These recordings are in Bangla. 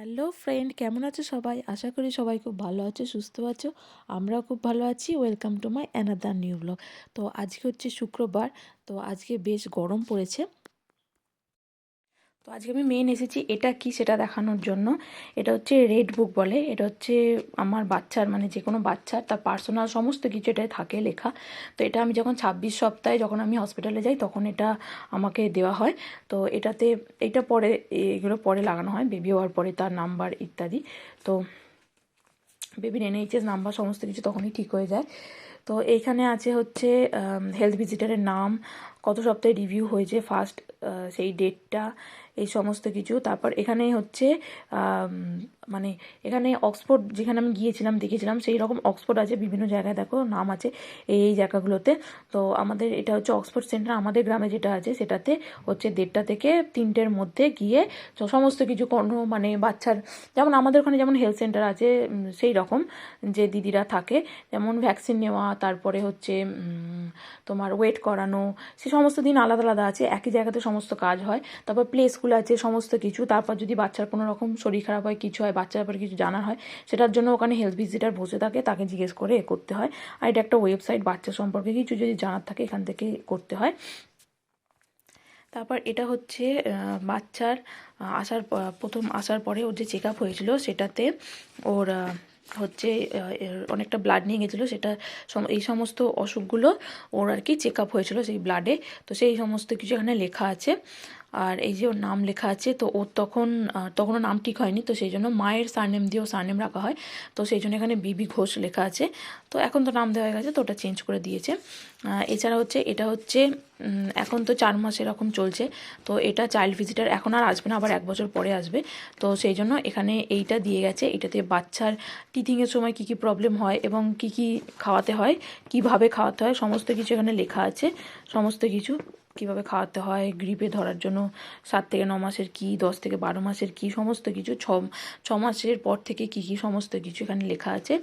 হ্যালো ফ্রেন্ড, কেমন আছো সবাই? আশা করি সবাই খুব ভালো আছো, সুস্থ আছো। আমরাও খুব ভালো আছি। Welcome to my another new blog. তো আজকে হচ্ছে শুক্রবার। তো আজকে বেশ গরম পড়েছে। তো আজকে আমি মেন এসেছি এটা কি সেটা দেখানোর জন্য। এটা হচ্ছে রেড বুক বলে। এটা হচ্ছে আমার বাচ্চার, মানে যে কোনো বাচ্চার তার পার্সোনাল সমস্ত কিছু এটায় থাকে লেখা। তো এটা আমি যখন 26 সপ্তাহে যখন আমি হসপিটালে যাই তখন এটা আমাকে দেওয়া হয়। তো এটাতে এইটা পরে, এগুলো পরে লাগানো হয় বেবি হওয়ার পরে, তার নাম্বার ইত্যাদি। তো বেবির এনএইচএস নাম্বার সমস্ত কিছু তখনই ঠিক হয়ে যায়। তো এইখানে আছে হচ্ছে হেলথ ভিজিটারের নাম, কত সপ্তাহে রিভিউ হয়েছে ফার্স্ট, সেই ডেটটা, এই সমস্ত কিছু। তারপর এখানে হচ্ছে মানে এখানে অক্সফোর্ড যেখানে আমি গিয়েছিলাম দেখেছিলাম সেই রকম অক্সফোর্ড আছে বিভিন্ন জায়গায়, দেখো নাম আছে এই জায়গাগুলোতে। তো আমাদের এটা হচ্ছে অক্সফোর্ড সেন্টার, আমাদের গ্রামে যেটা আছে সেটাতে হচ্ছে 1:30 থেকে 3টের মধ্যে গিয়ে তো সমস্ত কিছু কোনো মানে বাচ্চার, যেমন আমাদের ওখানে যেমন হেলথ সেন্টার আছে সেই রকম যে দিদিরা থাকে, যেমন ভ্যাকসিন নেওয়া, তারপরে হচ্ছে তোমার ওয়েট করানো, সে সমস্ত দিন আলাদা আলাদা আছে, একই জায়গাতে সমস্ত কাজ হয়। তারপর প্লে স্কুল আছে সমস্ত কিছু। তারপর যদি বাচ্চার কোনো রকম শরীর খারাপ হয়, কিছু হয়, বাচ্চার ব্যাপারে কিছু জানার হয়, সেটার জন্য ওখানে হেলথ ভিজিটার বসে থাকে, তাকে জিজ্ঞেস করে করতে হয়। আর এটা একটা ওয়েবসাইট, বাচ্চা সম্পর্কে কিছু যদি জানার থাকে এখান থেকে করতে হয়। তারপর এটা হচ্ছে বাচ্চার প্রথম আসার পরে ওর যে চেক আপ হয়েছিল সেটাতে ওর হচ্ছে অনেকটা ব্লাড নিয়ে গেছিলো, সেটা এই সমস্ত অসুখগুলো ওর আর কি চেক আপ হয়েছিল সেই ব্লাডে। তো সেই সমস্ত কিছু এখানে লেখা আছে। আর এই যে ওর নাম লেখা আছে, তো ওর তখনও নাম ঠিক হয়নি, তো সেই জন্য মায়ের সারনেম দিয়েও সারনেম রাখা হয়। তো সেই জন্য এখানে বিবি ঘোষ লেখা আছে। তো এখন তো নাম দেওয়া হয়ে গেছে, তো ওটা চেঞ্জ করে দিয়েছে। এছাড়া হচ্ছে এটা হচ্ছে এখন তো 4 মাস এরকম চলছে। তো এটা চাইল্ড ভিজিটার এখন আর আসবে না, আবার 1 বছর পরে আসবে। তো সেই জন্য এখানে এইটা দিয়ে গেছে। এটাতে বাচ্চার টিথিংয়ের সময় কী কী প্রবলেম হয় এবং কী কী খাওয়াতে হয়, কীভাবে খাওয়াতে হয়, সমস্ত কিছু এখানে লেখা আছে। সমস্ত কিছু কীভাবে খাওয়াতে হয়, গ্রিপে ধরার জন্য 7 থেকে 9 মাসের কী, 10 থেকে 12 মাসের কী, সমস্ত কিছু, 6 মাসের পর থেকে কী কী সমস্ত কিছু এখানে লেখা আছে।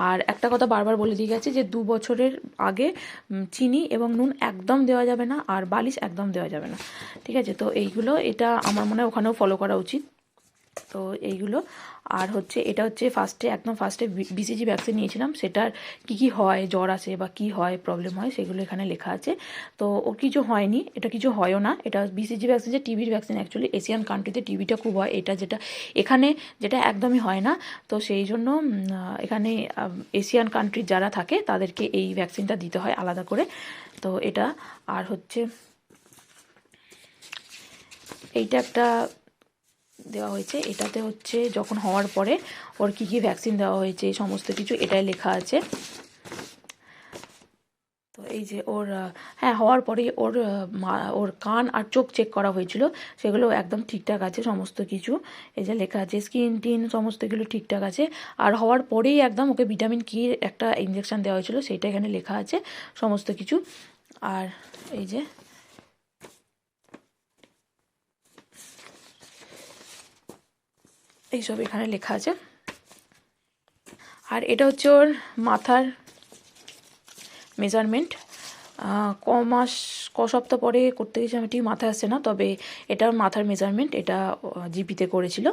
আর একটা কথা বারবার বলে দিয়ে গেছে যে 2 বছরের আগে চিনি এবং নুন একদম দেওয়া যাবে না, আর বালিশ একদম দেওয়া যাবে না। ঠিক আছে? তো এইগুলো, এটা আমার মনে হয় ওখানেও ফলো করা উচিত। তো এইগুলো। আর হচ্ছে এটা হচ্ছে একদম ফার্স্টে বিসিজি ভ্যাকসিন নিয়েছিলাম, সেটার কী কী হয়, জ্বর আসে বা কী হয়, প্রবলেম হয়, সেগুলো এখানে লেখা আছে। তো ওর কিছু হয়নি, এটা কিছু হয়ও না। এটা বিসিজি ভ্যাকসিন যে টিবির ভ্যাকসিন, অ্যাকচুয়ালি এশিয়ান কান্ট্রিতে টিবিটা খুব হয়, এটা এখানে যেটা একদমই হয় না। তো সেই জন্য এখানে এশিয়ান কান্ট্রির যারা থাকে তাদেরকে এই ভ্যাকসিনটা দিতে হয় আলাদা করে। তো এটা। আর হচ্ছে এইটা একটা দেওয়া হয়েছে, এটাতে হচ্ছে যখন হওয়ার পরে ওর কী কী ভ্যাকসিন দেওয়া হয়েছে সমস্ত কিছু এটাই লেখা আছে। তো এই যে ওর হ্যাঁ, হওয়ার পরে ওর কান আর চোখ চেক করা হয়েছিল, সেগুলো একদম ঠিকঠাক আছে সমস্ত কিছু। এই যে লেখা আছে স্কিন টিন সমস্তগুলো ঠিকঠাক আছে। আর হওয়ার পরেই একদম ওকে ভিটামিন কি একটা ইঞ্জেকশন দেওয়া হয়েছিল, সেইটা এখানে লেখা আছে সমস্ত কিছু। আর এই যে এইসব এখানে লেখা আছে। আর এটা হচ্ছে ওর মাথার মেজারমেন্ট। ক সপ্তাহ পরে করতে গেছি, আমি ঠিক মাথায় আসছে না, তবে এটা মাথার মেজারমেন্ট, এটা জিপিতে করেছিল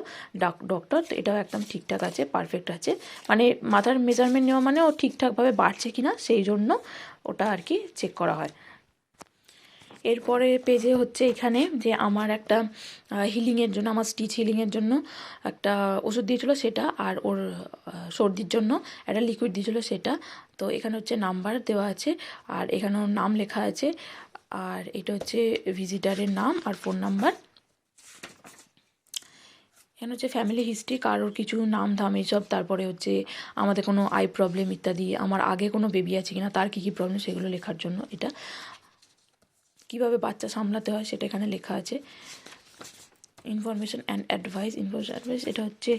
ডক্টর। তো এটাও একদম ঠিকঠাক আছে, পারফেক্ট আছে। মানে মাথার মেজারমেন্ট নেওয়া মানে ও ঠিকঠাকভাবে বাড়ছে কি না সেই জন্য ওটা আর কি চেক করা হয়। এরপরে পেজে হচ্ছে এখানে যে আমার একটা হিলিংয়ের জন্য, আমার স্টিচ হিলিংয়ের জন্য একটা ওষুধ দিয়েছিলো সেটা, আর ওর সর্দির জন্য একটা লিকুইড দিয়েছিলো সেটা। তো এখানে হচ্ছে নাম্বার দেওয়া আছে, আর এখানেও নাম লেখা আছে। আর এটা হচ্ছে ভিজিটারের নাম আর ফোন নাম্বার। এখানে হচ্ছে ফ্যামিলি হিস্ট্রি, কারোর কিছু নাম ধাম এইসব, তারপরে হচ্ছে আমাদের কোনো আই প্রবলেম ইত্যাদি, আমার আগে কোনো বেবি আছে কিনা, তার কী কী প্রবলেম সেগুলো লেখার জন্য এটা। কীভাবে বাচ্চা সামলাতে হয় সেটা এখানে লেখা আছে। ইনফরমেশন অ্যান্ড অ্যাডভাইস, এটা হচ্ছে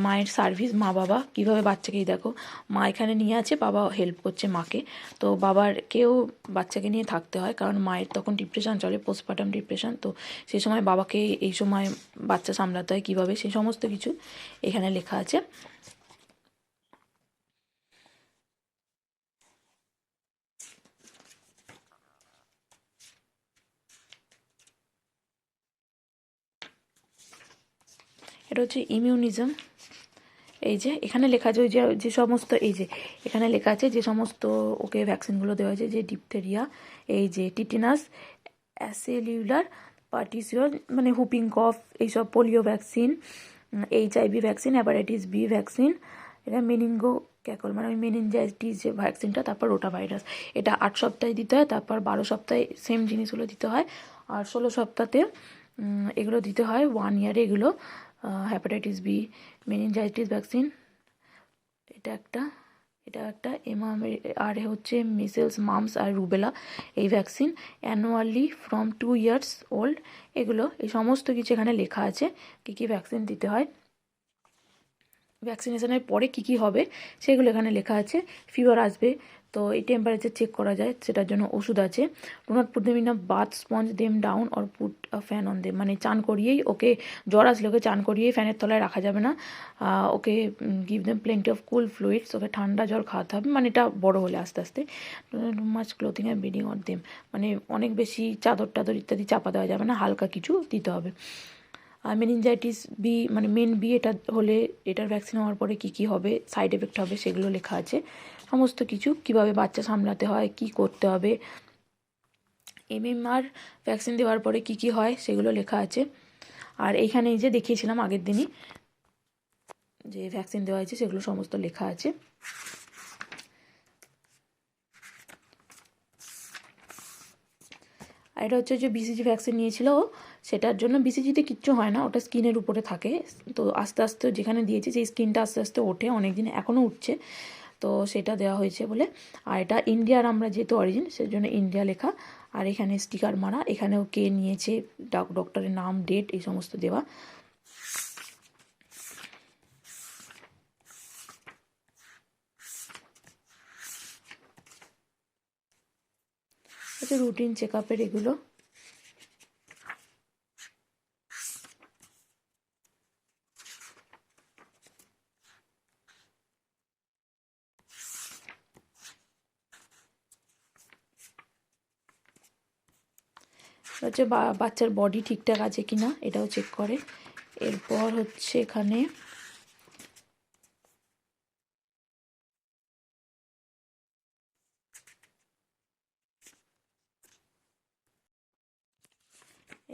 মায়ের সার্ভিস, মা বাবা কীভাবে বাচ্চাকেই, দেখো মা এখানে নিয়ে আছে, বাবা হেল্প করছে মাকে। তো বাবারকেও বাচ্চাকে নিয়ে থাকতে হয়, কারণ মায়ের তখন ডিপ্রেশন চলে, পোস্টপার্টাম ডিপ্রেশন। তো সেই সময় বাবাকে এই সময় বাচ্চা সামলাতে হয় কীভাবে, সেই সমস্ত কিছু এখানে লেখা আছে। এটা হচ্ছে ইমিউনিজম। এই যে এখানে লেখা আছে ওই যে সমস্ত এই যে এখানে লেখা আছে যে সমস্ত ওকে ভ্যাকসিনগুলো দেওয়া হয়েছে, যে ডিপথেরিয়া, এই যে টিটেনাস, অ্যাসেলিউলার পার্টিসিওল মানে হুপিং কফ, এইসব polio vaccine, HIV vaccine, hepatitis B vaccine, এটা মেনিনগো ক্যাকল মানে ওই মেনিনজাইটিস যে ভ্যাকসিনটা, তারপর রোটা ভাইরাস, এটা 8 সপ্তাহে দিতে হয়, তারপর 12 সপ্তাহে সেম জিনিসগুলো দিতে হয়, আর 16 সপ্তাহে এগুলো দিতে হয়, 1 ইয়ারে এগুলো। হ্যাপাটাইটিস বি, মেনিনজাইটিস ভ্যাকসিন, এটা একটা, এটা একটা আর হচ্ছে মিসেলস, মামস আর রুবেলা এই vaccine annually from 2 years old. এগুলো এই সমস্ত কিছু এখানে লেখা আছে কী কী ভ্যাকসিন দিতে হয়, ভ্যাকসিনেশনের পরে কী কী হবে সেগুলো এখানে লেখা আছে। ফিভার আসবে তো এই টেম্পারেচার চেক করা যায়, সেটার জন্য ওষুধ আছে। Do not put them in a bath sponge them down or put a fan on them, মানে চান করিয়েই ওকে, জ্বর আসলে ওকে চান করিয়েই ফ্যানের তলায় রাখা যাবে না। Okay give them plenty of cool fluids, ওকে ঠান্ডা জল খাওয়াতে হবে, মানে এটা বড় হলে আস্তে আস্তে। Much clothing and breeding on them, মানে অনেক বেশি চাদর টাদর ইত্যাদি চাপা দেওয়া যাবে না, হালকা কিছু দিতে হবে। আর মেনিনজাইটিস বি মানে মেন বি, এটা হলে এটার ভ্যাকসিন হওয়ার পরে কী কী হবে, সাইড এফেক্ট হবে, সেগুলো লেখা আছে সমস্ত কিছু, কিভাবে বাচ্চা সামলাতে হয়, কি করতে হবে। MMR ভ্যাকসিন দেওয়ার পরে কী কী হয় সেগুলো লেখা আছে। আর এইখানে এই যে দেখিয়েছিলাম আগের দিনই যে ভ্যাকসিন দেওয়া হয়েছে সেগুলো সমস্ত লেখা আছে। আর এটা হচ্ছে যে BCG ভ্যাকসিন নিয়েছিল, সেটার জন্য BCGতে কিচ্ছু হয় না, ওটা স্কিনের উপরে থাকে, তো আস্তে আস্তে যেখানে দিয়েছে সেই স্কিনটা আস্তে আস্তে ওঠে, অনেক দিন এখনও উঠছে, তো সেটা দেওয়া হয়েছে বলে। আর এটা ইন্ডিয়ার, আমরা যেহেতু অরিজিন সেই জন্য ইন্ডিয়া লেখা, আর এখানে স্টিকার মারা, এখানেও কে নিয়েছে, ডক্টরের নাম, ডেট, এই সমস্ত দেওয়া। হচ্ছে রুটিন চেক আপের এগুলো। হচ্ছে বাচ্চার বডি ঠিকঠাক আছে কি না এটাও চেক করে। এরপর হচ্ছে এখানে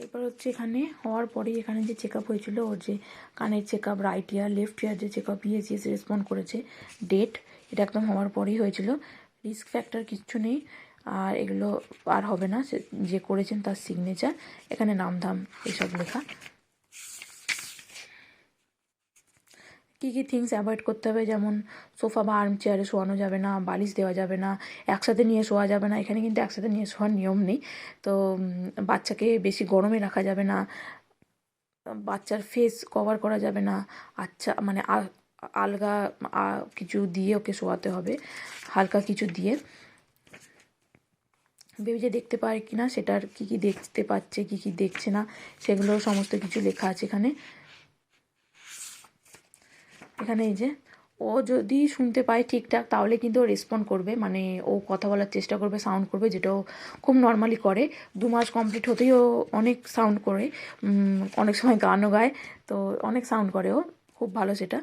এরপর হচ্ছে এখানে হওয়ার পরেই এখানে যে চেক আপ হয়েছিল, ওর যে কানের চেক আপ, রাইট ইয়ার লেফট ইয়ার যে চেক আপ, ইএসিএস রেসপন্ড করেছে, ডেট, এটা একদম হওয়ার পরেই হয়েছিল। রিস্ক ফ্যাক্টর কিচ্ছু নেই, আর এগুলো আর হবে না, সে যে করেছেন তার সিগনেচার, এখানে নাম ধাম এসব লেখা। কী কী থিংস অ্যাভয়েড করতে হবে, যেমন সোফা বা আর্ম চেয়ারে শোয়ানো যাবে না, বালিশ দেওয়া যাবে না, একসাথে নিয়ে শোয়া যাবে না, এখানে কিন্তু একসাথে নিয়ে শোয়ার নিয়ম নেই। তো বাচ্চাকে বেশি গরমে রাখা যাবে না, বাচ্চার ফেস কভার করা যাবে না, আচ্ছা মানে আলগা কিছু দিয়ে ওকে শোয়াতে হবে, হালকা কিছু দিয়ে। বেবি যে দেখতে পায় কি না, সেটার কী কী দেখতে পাচ্ছে, কী কী দেখছে না, সেগুলো সমস্ত কিছু লেখা আছে এখানে। এখানে এই যে ও যদি শুনতে পায় ঠিকঠাক তাহলে কিন্তু ও রেসপন্ড করবে, মানে ও কথা বলার চেষ্টা করবে, সাউন্ড করবে, যেটা ও খুব নর্মালি করে। 2 মাস কমপ্লিট হতেই ও অনেক সাউন্ড করে, অনেক সময় গানও গায়, তো অনেক সাউন্ড করে ও, খুব ভালো সেটা।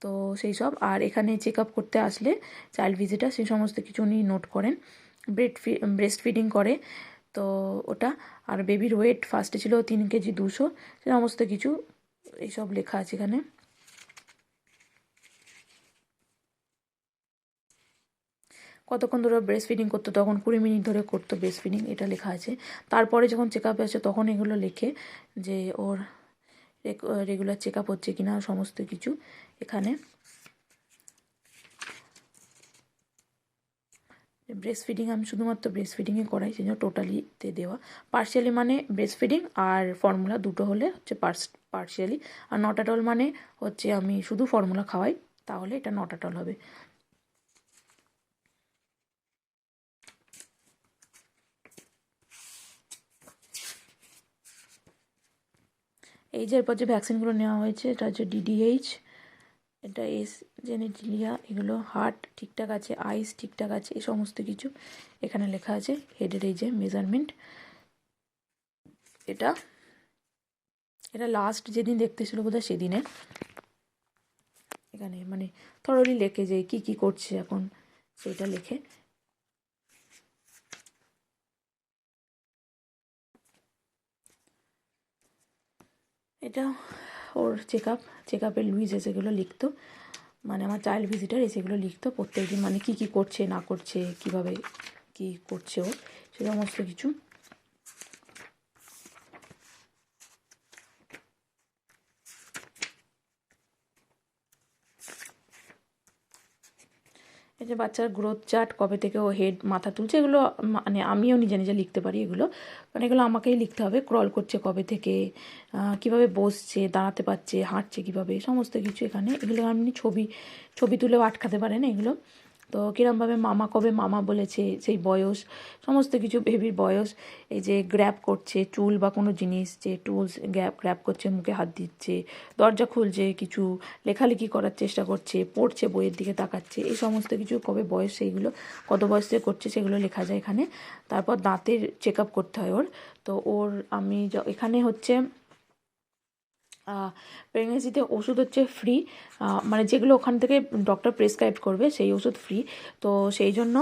তো সেই সব, আর এখানে চেক আপ করতে আসলে চাইল্ড ভিজিটার সেই সমস্ত কিছু উনি নোট করেন। ব্রেস্ট ফিডিং করে তো ওটা, আর বেবির ওয়েট ফার্স্টে ছিল 3 কেজি 200, সে সমস্ত কিছু এইসব লেখা আছে এখানে। কতক্ষণ ধরে ব্রেস্ট ফিডিং করতো, তখন 20 মিনিট ধরে করতো ব্রেস্ট ফিডিং, এটা লেখা আছে। তারপরে যখন চেক আপে আসে তখন এগুলো লেখে যে ওর রেগুলার চেক আপ হচ্ছে কিনা, সমস্ত কিছু এখানে। ব্রেস্ট ফিডিং আমি শুধুমাত্র ব্রেস্ট ফিডিংয়ে করাই, সেই জন্য টোটালিতে দেওয়া। পার্শিয়ালি মানে ব্রেস্ট ফিডিং আর ফর্মুলা দুটো হলে হচ্ছে partially, are not at all মানে হচ্ছে আমি শুধু ফর্মুলা খাওয়াই, তাহলে এটা নট অ্যাট অল হবে। এই যে এরপর যে ভ্যাকসিনগুলো নেওয়া হয়েছে, এটা হচ্ছে DDH, এটা জেনেটিলিয়া, এগুলো হার্ট ঠিকঠাক আছে, আইস ঠিকঠাক আছে, এই সমস্ত কিছু এখানে লেখা আছে। হেডের এই যে মেজারমেন্ট, এটা এটা লাস্ট যেদিন দেখতে ছিল বোধহয় সেদিনে। এখানে মানে থরলি লেখে যে কি কি করছে এখন সেটা লেখে। এটা ওর চেক আপের লুইজ এসেগুলো লিখতো, মানে আমার চাইল্ড ভিজিটার এসেগুলো লিখতো প্রত্যেকদিন, মানে কি কি করছে না করছে, কিভাবে কি করছে ও, সে সমস্ত কিছু। এই যে বাচ্চার গ্রোথ চার্ট, কবে থেকে ও হেড মাথা তুলছে, এগুলো মানে আমিও নিজে নিজে লিখতে পারি এগুলো, কারণ এগুলো আমাকেই লিখতে হবে। ক্রল করছে কবে থেকে, কিভাবে বসছে, দাঁড়াতে পারছে, হাঁটছে কীভাবে, সমস্ত কিছু এখানে। এগুলো আপনি ছবি ছবি তুলেও আটকাতে পারেন এগুলো। তো কীরমভাবে মামা কবে মামা বলেছে, সেই বয়স, সমস্ত কিছু, বেবির বয়স, এই যে গ্র্যাব করছে চুল বা কোনো জিনিস, যে টুলস গ্র্যাব করছে, মুখে হাত দিচ্ছে, দরজা খুলছে, কিছু লেখালেখি করার চেষ্টা করছে, পড়ছে, বইয়ের দিকে তাকাচ্ছে, এই সমস্ত কিছু কবে বয়স, সেইগুলো কত বয়স থেকে করছে সেগুলো লেখা যায় এখানে। তারপর দাঁতের চেক আপ করতে হয় ওর। তো ওর আমি এখানে হচ্ছে প্রেগনেন্সিতে ওষুধ হচ্ছে ফ্রি, মানে যেগুলো ওখান থেকে ডক্টর প্রেসক্রাইব করবে সেই ওষুধ ফ্রি। তো সেই জন্য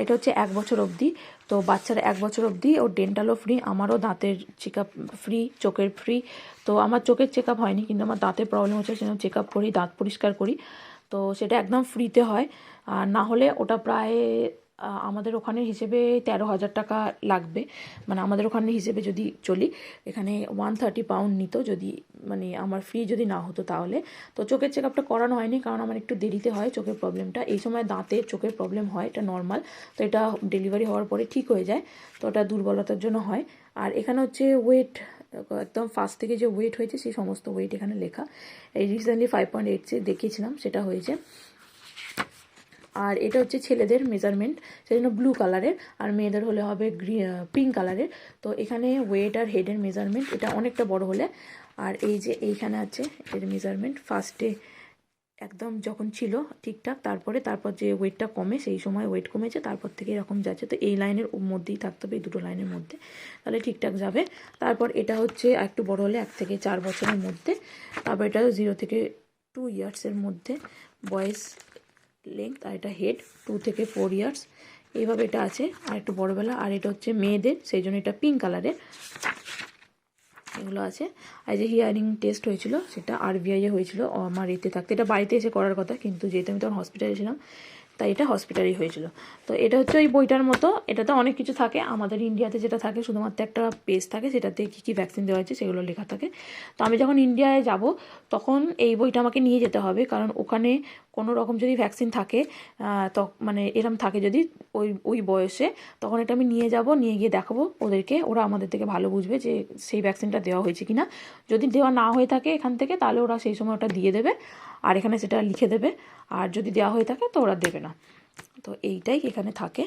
এটা হচ্ছে 1 বছর অবধি। তো বাচ্চার 1 বছর অবধি ওর ডেন্টালও ফ্রি, আমারও দাঁতের চেক আপ ফ্রি, চোখের ফ্রি। তো আমার চোখের চেক আপ হয়নি, কিন্তু আমার দাঁতের প্রবলেম হচ্ছে, সেজন্য চেক আপ করি, দাঁত পরিষ্কার করি। তো সেটা একদম ফ্রিতে হয়। আর না হলে ওটা প্রায় আমাদের ওখানে হিসেবে 13,000 টাকা লাগবে, মানে আমাদের ওখানে হিসেবে যদি চলি, এখানে 130 পাউন্ড নিত যদি, মানে আমার ফ্রি যদি না হতো তাহলে। তো চোখের চেক আপটা করানো হয়নি, কারণ আমার একটু দেরিতে হয় চোখের প্রবলেমটা, এই সময় দাঁতে চোখের প্রবলেম হয়, এটা নর্মাল। তো এটা ডেলিভারি হওয়ার পরে ঠিক হয়ে যায়, তো ওটা দুর্বলতার জন্য হয়। আর এখানে হচ্ছে ওয়েট, একদম ফার্স্ট থেকে যে ওয়েট হয়েছে সেই সমস্ত ওয়েট এখানে লেখা। এই রিসেন্টলি 5.8 দেখিয়েছিলাম, সেটা হয়েছে। আর এটা হচ্ছে ছেলেদের মেজারমেন্ট, সেই জন্য ব্লু কালারের, আর মেয়েদের হলে হবে পিঙ্ক কালারের। তো এখানে ওয়েট আর হেডের মেজারমেন্ট, এটা অনেকটা বড় হলে। আর এই যে এইখানে আছে এর মেজারমেন্ট, ফার্স্টে একদম যখন ছিল ঠিকঠাক, তারপর যে ওয়েটটা কমে, সেই সময় ওয়েট কমেছে, তারপর থেকে এরকম যাচ্ছে। তো এই লাইনের মধ্যেই থাকতে হবে, এই দুটো লাইনের মধ্যে, তাহলে ঠিকঠাক যাবে। তারপর এটা হচ্ছে একটু বড় হলে 1 থেকে 4 বছরের মধ্যে। তারপর এটা 0 থেকে 2 ইয়ার্সের মধ্যে বয়েস লেংথ। আর এটা হেড 2 থেকে 4 ইয়ার্স, এইভাবে এটা আছে। আর একটু বড়বেলা। আর এটা হচ্ছে মেয়েদের, সেই জন্য এটা পিঙ্ক কালারের, এগুলো আছে। আর যে হিয়ারিং টেস্ট হয়েছিল সেটা আরবিআইয়ে হয়েছিল আমার এতে থাকতে, এটা বাড়িতে এসে করার কথা, কিন্তু যেহেতু আমি তখন হসপিটালে ছিলাম তাই এটা হসপিটালেই হয়েছিল। তো এটা হচ্ছে ওই বইটার মতো, এটাতে অনেক কিছু থাকে। আমাদের ইন্ডিয়াতে যেটা থাকে শুধুমাত্র একটা পেজ থাকে, সেটাতে কী কী ভ্যাকসিন দেওয়া হয়েছে সেগুলো লেখা থাকে। তো আমি যখন ইন্ডিয়ায় যাব তখন এই বইটা আমাকে নিয়ে যেতে হবে, কারণ ওখানে কোনো রকম যদি ভ্যাকসিন থাকে, তো মানে এরম থাকে যদি ওই ওই বয়সে, তখন এটা আমি নিয়ে যাব, নিয়ে গিয়ে দেখাবো ওদেরকে, ওরা আমাদের থেকে ভালো বুঝবে যে সেই ভ্যাকসিনটা দেওয়া হয়েছে কি না। যদি দেওয়া না হয়ে থাকে এখান থেকে, তাহলে ওরা সেই সময় ওটা দিয়ে দেবে, আর এখানে সেটা লিখে দেবে। আর যদি দেওয়া হয়ে থাকে তো ওরা দেবে না। তো এইটাই এখানে থাকে।